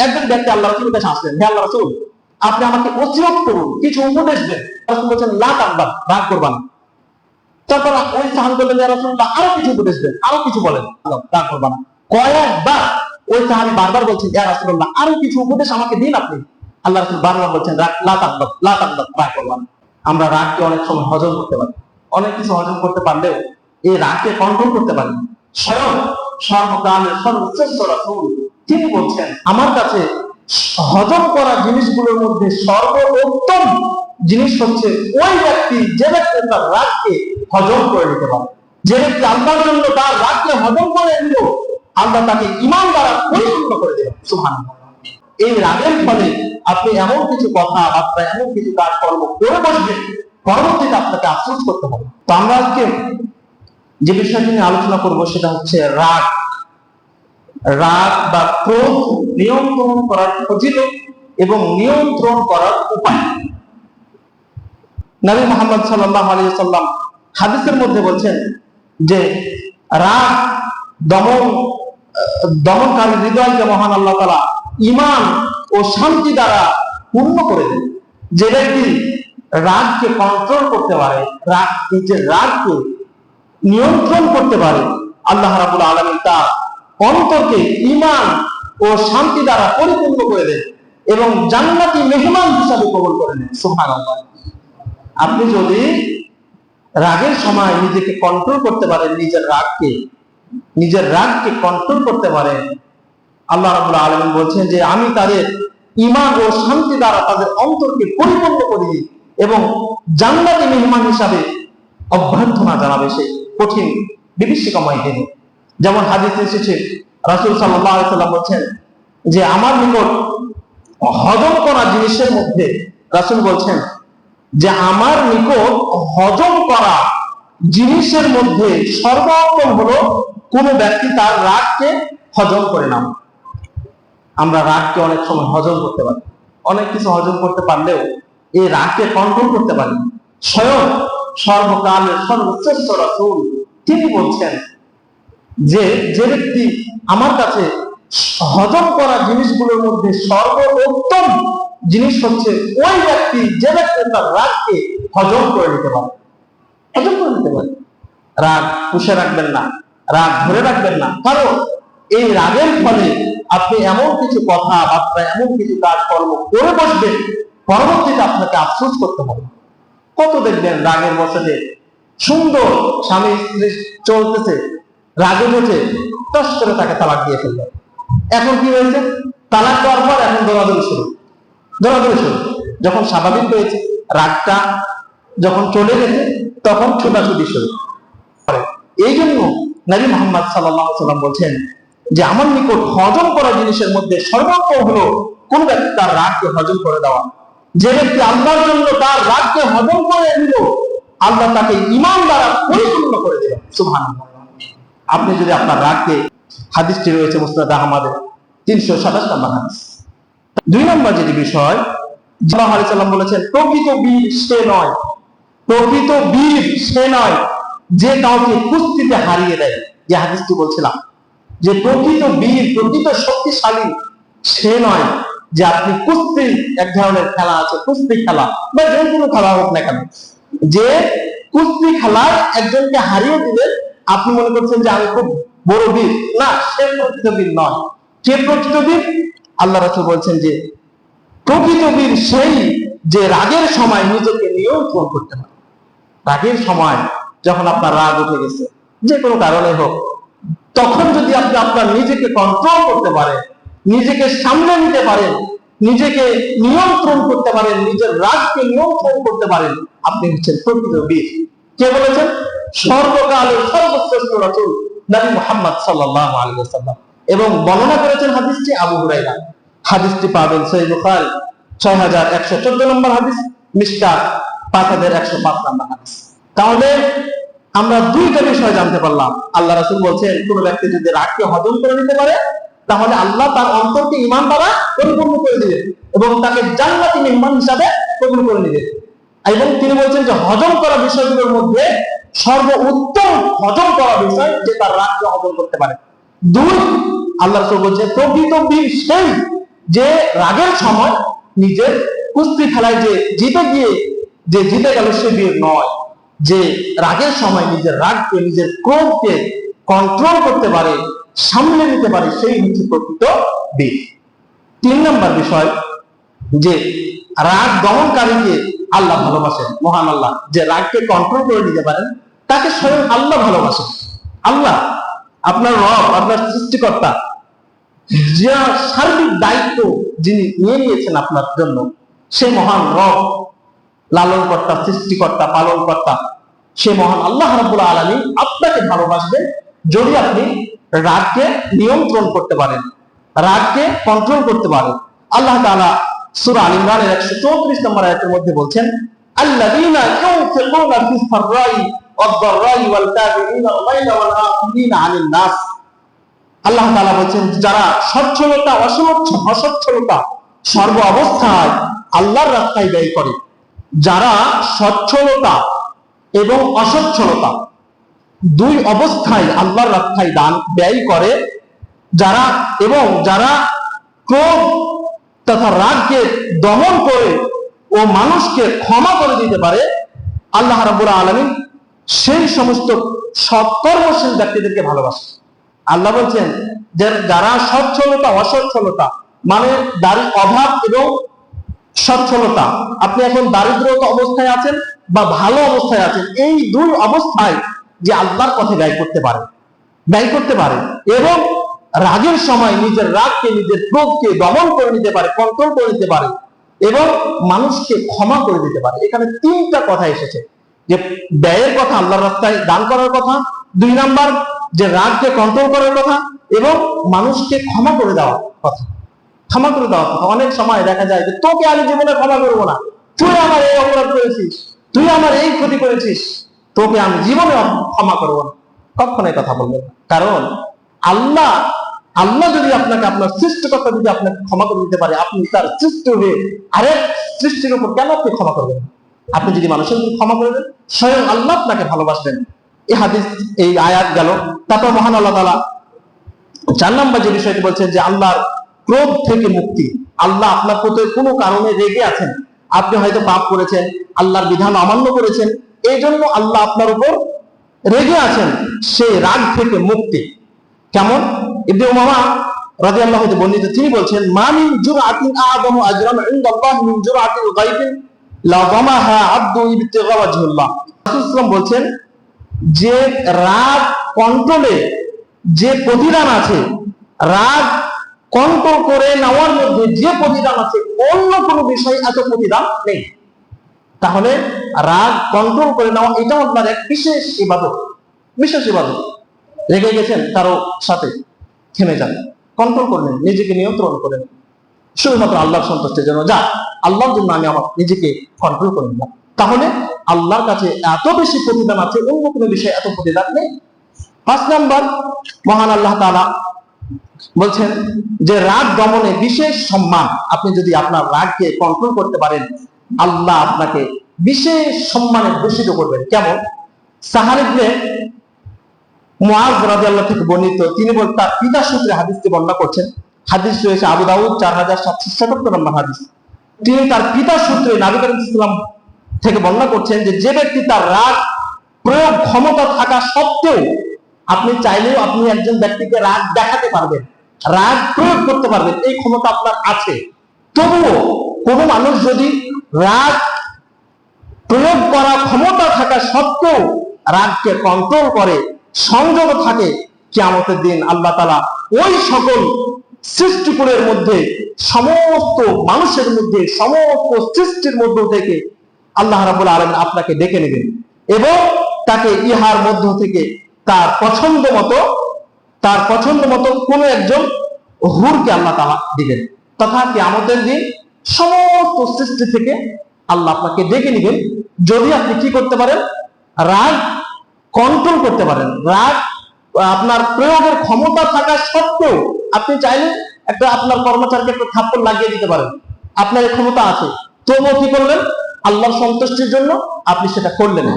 একজন ব্যক্তি আল্লাহ রাসূলের কাছে আসলেন, হে আল্লাহ রাসূল, আপনি আমাকে ওসিয়ত করুন, কিছু উপদেশ দেন। রাসূল বলেছেন, লা তাগদাব, রাগ করবা না। তারপর ওই সাহাবী বললেন, ইয়া রাসূলুল্লাহ, আরো কিছু উপদেশ দেন, আরো কিছু বলেন, রাগ করবা না। কয়েকবার ওই সাহাবী বারবার বলছেন, ইয়া রাসূলুল্লাহ, আরো কিছু উপদেশ আমাকে দিন আপনি। আল্লাহ রাসূল বারবার বলছেন, লা তাগদাব, লা তাগদাব, রাগ করবা না। আমরা রাগকে অনেক সময় হজম করতে পারি, অনেক কিছু হজম করতে পারলেও এই রাগকে কন্ট্রোল করতে পারি। স্বয়ং সর্বকালের সর্বশ্রেষ্ঠ রাসূল তিনি বলছেন, আমার কাছে হজম করা জিনিসগুলোর মধ্যে সর্বোত্তম জিনিস হচ্ছে ওই ব্যক্তি যে ব্যক্তি তার রাগকে হজম করে নিতে পারে। যে ব্যক্তি আল্লাহর জন্য তার রাগকে হজম করে নিল, আল্লাহ তাকে ঈমান দ্বারা পরিপূর্ণ করে দিলেন। সুবহানাল্লাহ। এই রাগের ফলে আপনি এমন কিছু কথাবার্তা, এমন কিছু কাজকর্ম করে বসবেন, পরবর্তীতে আপনাকে আফসোস করতে হবে। তো আমরা আজকে যে বিষয়টি নিয়ে আলোচনা করবো সেটা হচ্ছে রাগ। রাগ বা ক্রোধ নিয়ন্ত্রণ করার ফজিলত এবং নিয়ন্ত্রণ করার উপায়। নবী মুহাম্মদ সাল্লাল্লাহু আলাইহি ওয়াসাল্লাম হাদিসের মধ্যে বলছেন যে রাগ দমনকারী হৃদয়কে মহান আল্লাহ তাআলা ঈমান ও শান্তি দ্বারা পূর্ণ করে দেন। যে ব্যক্তি রাগকে কন্ট্রোল করতে পারে, নিজের রাগকে নিয়ন্ত্রণ করতে পারে, আল্লাহ রাব্বুল আলামিন তার অন্তরকে ঈমান ও শান্তি দ্বারা পরিপূর্ণ করে দেন এবং জান্নাতি মেহমান হিসাবে কবুল করে নেন। সুবহানাল্লাহ। আপনি যদি রাগের সময় নিজেকে কন্ট্রোল করতে পারেন, নিজের রাগকে কন্ট্রোল করতে পারেন, আল্লাহ রাব্বুল আলামিন বলছেন যে আমি তাদের ঈমান ও শান্তি দ্বারা তাদের অন্তরকে পরিপূর্ণ করি এবং জান্নাতি মেহমান হিসাবে অভ্যর্থনা জানাবে সেই কঠিন বিভীষিকাময় দিনে। যেমন হাদিসে এসেছে, রাসূল সাল্লাল্লাহু আলাইহি ওয়াসাল্লাম বলছেন যে আমার নিকট হজম করা জিনিসের মধ্যে, রাসূল বলছেন যে আমার নিকট হজম করা জিনিসের মধ্যে সর্বোত্তম হলো কোন ব্যক্তি তার রাগকে হজম করে না। আমরা রাগকে অনেক সময় হজম করতে পারি, অনেক কিছু হজম করতে পারলেও এই রাগকে কন্ট্রোল করতে পারি। স্বয়ং সর্বকালের সর্বশ্রেষ্ঠ রাসূল তিনি বলছেন যে ব্যক্তি আমার কাছে হজম করা জিনিসগুলোর মধ্যে সর্বোত্তম জিনিস হচ্ছে ওই ব্যক্তি যে ব্যক্তি তার রাগকে হজম করে নিতে পারে। রাগ পুষে রাখবেন না, রাগ ধরে রাখবেন না, কারণ এই রাগের ফলে আপনি এমন কিছু কথাবার্তা, এমন কিছু কাজকর্ম করে বসবেন, পরবর্তীতে আপনাকে আফসোস করতে হবে। কত দেখবেন রাগের বসে সুন্দর স্বামী স্ত্রী চলতেছে, রাগে বসে টস করে তাকে তালাক দিয়ে ফেলল। এখন কি হয়েছে? তালাক দেওয়ার পর এখন দৌড়াদৌড়ি শুরু। যখন স্বাভাবিক হয়েছে, রাগটা যখন চলে গেছে, তখন ছোটাছুটি শুরু। এই জন্য নবী মুহাম্মদ সাল্লাল্লাহু আলাইহি ওয়াসাল্লাম বলছেন যে আমার নিকট হজম করা জিনিসের মধ্যে সর্বোত্তম হলো কোন ব্যক্তি তার রাগকে হজম করে দেওয়া। যে ব্যক্তি আল্লাহর জন্য তার রাগকে হজম করে নিল, আল্লাহ তাকে ঈমান দ্বারা পরিপূর্ণ করে দিলেন। সুবহানাল্লাহ। আপনি যদি আপনার রাগকে, হাদিসটি রয়েছে মুসনাদ আহমদে 327 নম্বর হাদিস। 2 নম্বর যে বিষয়, সাল্লাল্লাহু আলাইহি ওয়াসাল্লাম বলেছেন প্রকৃত বীর সে নয় যে কাউকে কুস্তিতে হারিয়ে দেয়। যে হাদিসটি বলছিলাম যে প্রকৃত বীর, প্রকৃত শক্তিশালী সে নয় যে আপনি কুস্তি, এক ধরনের খেলা আছে কুস্তি খেলা বা যে কোনো খেলা হোক না কেন, যে কুস্তি খেলায় একজনকে হারিয়ে দিলে আপনি মনে করছেন যে আমি খুব বড় বীর। না, সে প্রকৃত বীর নয়। কে প্রকৃত বীর? আল্লাহ রাসূল বলছেন যে প্রকৃত বীর সেই যে রাগের সময় নিজেকে নিয়ন্ত্রণ করতে পারে। রাগের সময় যখন আপনার রাগ উঠে গেছে, যে কোনো কারণে হোক, তখন যদি আপনি আপনার নিজেকে কন্ট্রোল করতে পারেন, নিজেকে সামলে নিতে পারেন, নিজেকে নিয়ন্ত্রণ করতে পারেন, নিজের রাগকে নিয়ন্ত্রণ করতে পারেন, আপনি হচ্ছেন প্রকৃত বীর। কে বলেছেন? সর্বকালের সর্বশ্রেষ্ঠ রাসূল নবী মুহাম্মদ সাল্লাল্লাহু আলাইহি ওয়াসাল্লাম। এবং বর্ণনা করেছেন হাদিসটি আবু হুরায়রা। হাদিসটি পাবেন সহিহ বুখারী 6114 নম্বর হাদিস, মিশকাত 5105 নম্বর হাদিস। তাহলে আমরা দুইটা বিষয় জানতে পারলাম। আল্লাহ রাসূল বলছেন কোন ব্যক্তি যদি রাগকে হজম করে নিতে পারে, তাহলে আল্লাহ তার অন্তরকে ঈমান দ্বারা পরিপূর্ণ করে দিবেন এবং তাকে জান্নাতি মেহমান হিসাবে কবুল করে নেবেন। এবং তিনি বলছেন যে হজম করা বিষয়গুলোর মধ্যে সর্বোত্তম হজম করা বিষয় যে তার রাগকে হজম করতে পারে। 2, আল্লাহ রাসূল বলছেন প্রকৃত বীর সেই যে রাগের সময় নিজের কুস্তি খেলায় যে জিতে গিয়ে যে জিতে গেল সে বীর নয়, যে রাগের সময় নিজের রাগকে, নিজের ক্রোধকে কন্ট্রোল করতে পারে, সামলে নিতে পারে, সেই হচ্ছে প্রকৃত বীর। 3 নম্বর বিষয়, যে রাগ দমনকারীকে আল্লাহ ভালোবাসেন, মহান আল্লাহ। যে রাগকে কন্ট্রোল করে নিতে পারেন তাকে স্বয়ং আল্লাহ ভালোবাসেন। আল্লাহ আপনার রব, আপনার সৃষ্টিকর্তা, যে সার্বিক দায়িত্ব যিনি নিয়ে নিয়েছেন আপনার জন্য, সে মহান রব, লালনকর্তা, সৃষ্টিকর্তা, পালনকর্তা, সে মহান আল্লাহ রাব্বুল আলামিন আপনাকে ভালোবাসবেন যদি আপনি রাগকে নিয়ন্ত্রণ করতে পারেন, রাগকে কন্ট্রোল করতে পারেন। আল্লাহ তাআলা সূরা আল ইমরানের 134 নম্বর আয়াতের মধ্যে বলছেন, আল্লাযীনা ইউনফিকুনা ফিস সাররাই ওয়াদ দাররাই ওয়াল কাযিমিনা আল গায়যা ওয়াল আফিনা আনিন নাস। আল্লাহ তাআলা বলছেন, যারা সচ্ছলতা, অসচ্ছলতা সর্ব অবস্থায় আল্লাহর রাস্তায় ব্যয় করে, যারা সচ্ছলতা এবং অসচ্ছলতা দুই অবস্থায় আল্লাহর রাস্তায় দান ব্যয় করে, যারা এবং যারা ক্রোধ তথা রাগকে দমন করে ও মানুষকে ক্ষমা করে দিতে পারে, আল্লাহ রাব্বুল আলামিন সেই সমস্ত সৎকর্মশীল ব্যক্তিদেরকে ভালোবাসে। আল্লাহ বলছেন যে যারা সচ্ছলতা, অসচ্ছলতা মানে অভাব এবং সচ্ছলতা, আপনি এখন দারিদ্রতা অবস্থায় আছেন বা ভালো অবস্থায় আছেন, এই দুই অবস্থায় যে আল্লাহর পথে ব্যয় করতে পারে এবং রাগের সময় নিজের রাগকে, নিজের ক্রোধকে দমন করে নিতে পারে, কন্ট্রোল করে নিতে পারে এবং মানুষকে ক্ষমা করে দিতে পারে। এখানে 3টা কথা এসেছে, যে ব্যয়ের কথা, আল্লাহর রাস্তায় দান করার কথা, 2 নাম্বার যে রাগকে কন্ট্রোল করার কথা, এবং মানুষকে ক্ষমা করে দেওয়ার কথা। অনেক সময় দেখা যায় যে তোকে আমি জীবনে ক্ষমা করবো না, তুই আমার এই অপরাধ করেছিস, তুই আমার এই ক্ষতি করেছিস, তোকে আমি জীবনে ক্ষমা করবো না। কখনো এই কথা বলবেন না, কারণ আল্লাহ যদি আপনাকে, আপনার সৃষ্টিকর্তা যদি আপনাকে ক্ষমা করে দিতে পারে, আপনি তার সৃষ্টি হয়ে আরেক সৃষ্টির উপর কেন আপনি ক্ষমা করবেন? আপনি যদি মানুষের ক্ষমা করে দেন, স্বয়ং আল্লাহ আপনাকে ভালোবাসবেন। এই হাদিস, এই আয়াত গেল। তারপর মহান আল্লাহ তাআলা 4 নম্বর যে বিষয়টি বলছেন, যে আল্লাহর ক্রোধ থেকে মুক্তি। আল্লাহ আপনার প্রতি কোনো কারণে রেগে আছেন, আপনি হয়তো পাপ করেছেন, আল্লাহর বিধান অমান্য করেছেন, এই জন্য আল্লাহ আপনার উপর রেগে আছেন, সেই রাগ থেকে মুক্তি। কেমন? ইবনে উমামা রাদিয়াল্লাহু আনহু বর্ণিত, তিনি বলছেন, মা মিন জুরআতিন আযমু আজরান ইনদাল্লাহি মিন জুরআতিল গায়বিন লা যামাহা আবদু ইবতিগা ওয়াজহিল্লাহ। রাসূল সাল্লাল্লাহু বলছেন যে রাগ কন্ট্রোলে যে প্রতিদান আছে, রাগ কন্ট্রোল করে নেওয়ার মধ্যে যে প্রতিদান আছে, অন্য কোনো বিষয়ে এত প্রতিদান নেই। তাহলে রাগ কন্ট্রোল করে নেওয়া এটা আপনার এক বিশেষ ইবাদত। রেগে গেছেন কারো সাথে, থেমে যান, কন্ট্রোল করলেন, নিজেকে নিয়ন্ত্রণ করেন, শুধুমাত্র আল্লাহর সন্তুষ্টির জন্য, যা আল্লাহর জন্য আমি আমার নিজেকে কন্ট্রোল করে নিলাম। তাহলে আল্লাহর কাছে এত বেশি প্রতিদান আছে, অন্য কোনো বিষয়ে এত প্রতিদান নেই। 5 নাম্বার, মহান আল্লাহ তাআলা বলছেন যে রাগ দমনে বিশেষ সম্মান। আপনি যদি আপনার রাগকে কন্ট্রোল করতে পারেন, আল্লাহ আপনাকে বিশেষ সম্মানে ভূষিত করবেন। কেমন? সাহাল ইবনে মুআয রাদিয়াল্লাহু থেকে বর্ণিত, তিনি তার পিতা সূত্রে হাদিসটি বর্ণনা করছেন। হাদিস রয়েছে আবু দাউদ 4777 নম্বর হাদিস। তিনি তার পিতা সূত্রে নবী করিম সাল্লাল্লাহু আলাইহি ওয়াসাল্লাম থেকে বর্ণনা করছেন যে ব্যক্তি তার রাগ প্রয়োগ ক্ষমতা থাকা সত্ত্বেও, আপনি চাইলেও আপনি একজন ব্যক্তিকে রাগ দেখাতে পারবেন, রাগ প্রয়োগ করতে পারবেন, এই ক্ষমতা আপনার আছে। তবুও কোনো মানুষ যদি রাগ প্রয়োগ করা ক্ষমতা থাকা সত্ত্বেও রাগকে কন্ট্রোল করে, সংযত থাকে, কিয়ামতের দিন আল্লাহ তাআলা ওই সকল সৃষ্টিকুলের মধ্যে, সমস্ত মানুষের মধ্যে, সমস্ত সৃষ্টির মধ্য থেকে আল্লাহ রাব্বুল আলামিন আপনাকে ডেকে নেবেন এবং তাকে ইহার মধ্য থেকে তার পছন্দ মতো কোন একজন হুরকে আল্লাহ তাআলা দিবেন। তথা কিয়ামতের দিন সমস্ত সৃষ্টি থেকে আল্লাহ আপনাকে ডেকে নেবেন যদি আপনি কি করতে পারেন? রাগ কন্ট্রোল করতে পারেন। রাগ আপনার প্রয়োগের ক্ষমতা থাকা সত্ত্বেও আপনি চাইলে আপনার কর্মচারীকে একটা থাপ্পড় লাগিয়ে দিতে পারেন, আপনার এই ক্ষমতা আছে, তবুও কি করলেন? আল্লাহর সন্তুষ্টির জন্য আপনি সেটা করলেন না।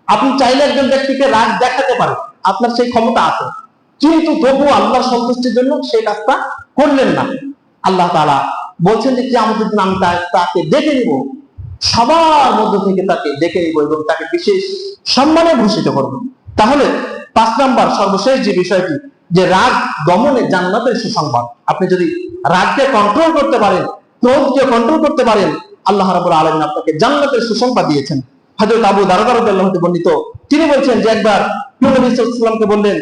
আপনি চাইলে একজন ব্যক্তিকে রাগ দেখাতে পারেন, আপনার সেই ক্ষমতা আছে, কিন্তু তবুও আল্লাহর সন্তুষ্টির জন্য সেই কাজটা করলেন না। আল্লাহ তাআলা বলছেন যে কিয়ামতের দিন আমি তাকে ডেকে নিব, সবার মধ্য থেকে তাকে ডেকে নিব এবং তাকে বিশেষ সম্মানে ভূষিত করব। তাহলে 5 নাম্বার সর্বশেষ যে বিষয়টি, যে রাগ দমনে জান্নাতের সুসংবাদ। আপনি যদি রাগকে কন্ট্রোল করতে পারেন, ক্রোধকে কন্ট্রোল করতে পারেন, আল্লাহ রাব্বুল আলামিন আপনাকে জান্নাতের সুসংবাদ দিয়েছেন। হযরত আবু দারদা রাদিয়াল্লাহু আনহু বর্ণিত, তিনি বলছেন যে একবার নবী সাল্লাল্লাহু আলাইহি ওয়াসাল্লামকে বললেন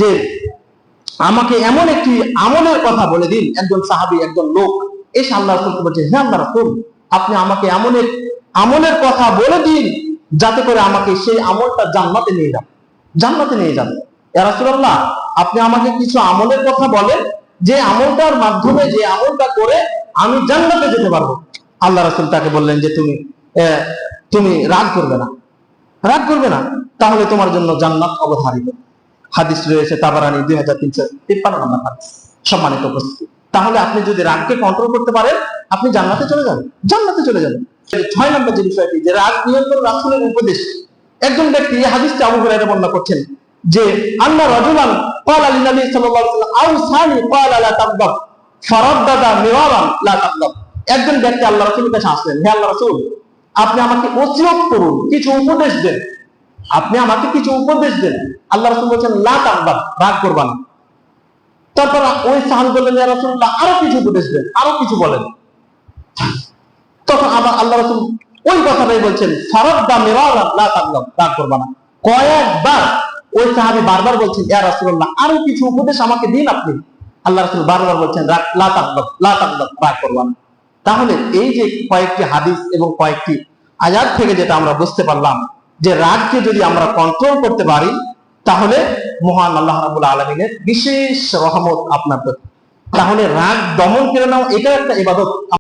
যে আমাকে এমন একটি আমলের কথা বলে দিন। একজন সাহাবী, একজন লোক এসে আল্লাহ রাসূলকে বলছে, হে আল্লাহর রাসূল, আপনি আমাকে এমন এক আমলের কথা বলে দিন যাতে করে আমাকে সেই আমলটা জান্নাতে নিয়ে যাবে, জান্নাতে নিয়ে যাবে। ইয়া রাসূলুল্লাহ, আপনি আমাকে কিছু আমলের কথা বলেন যে আমলটার মাধ্যমে, যে আমলটা করে আমি জান্নাতে যেতে পারবো। আল্লাহ রাসূল তাকে বললেন যে তুমি রাগ করবে না, রাগ করবে না, তাহলে তোমার জন্য জান্নাত অবধারিত। হাদিস রয়েছে তাবারানী 2353 নম্বর হাদিস। সম্মানিত উপস্থিতি, তাহলে আপনি যদি রাগকে কন্ট্রোল করতে পারেন, আপনি জান্নাতে চলে যাবেন, জান্নাতে চলে যাবেন। 6 নম্বর যে বিষয়টি, যে রাগ নিয়ন্ত্রণ রাসূলের উপদেশ। একজন ব্যক্তি এই হাদিসটি আবু হুরায়রা বর্ণনা করছেন যে আন্না রাজুলান ক্বালা লিন-নবী সাল্লাল্লাহু আলাইহি ওয়াসাল্লাম আওসানি ক্বালা লা তাগদাব ফারাদ্দাদা মিরারান লা তাগদাব। একজন ব্যক্তি আল্লাহ রাসূলের কাছে আসলেন, হে আল্লাহ রাসূল, আপনি আমাকে ওসিয়ত করুন, কিছু উপদেশ দেন, আপনি আমাকে কিছু উপদেশ দেন। আল্লাহ রাসূল বলেন লা তাগদাব, রাগ করবা না। তারপর ওই সাহাবী বললেন, ইয়া রাসূলুল্লাহ, আরো কিছু উপদেশ দেন, আরো কিছু বলেন। তখন আবার আল্লাহ রাসূল ওই কথাটাই বলছেন, ফারাদ্দা মিরারান লা তাগদাব, রাগ করবা না। কয়েকবার ওই সাহাবী বারবার বলছেন, ইয়া রাসূলুল্লাহ, আরো কিছু উপদেশ আমাকে দিন আপনি। আল্লাহ রাসূল বারবার বলছেন, লা তাগদাব, লা তাগদাব, রাগ করবা না। তাহলে এই যে কয়েকটি হাদিস এবং কয়েকটি আয়াত থেকে যেটা আমরা বুঝতে পারলাম, যে রাগকে যদি আমরা কন্ট্রোল করতে পারি, তাহলে মহান আল্লাহ রাব্বুল আলামিনের বিশেষ রহমত আপনার প্রতি। তাহলে রাগ দমন করে নাও, এটা একটা ইবাদত।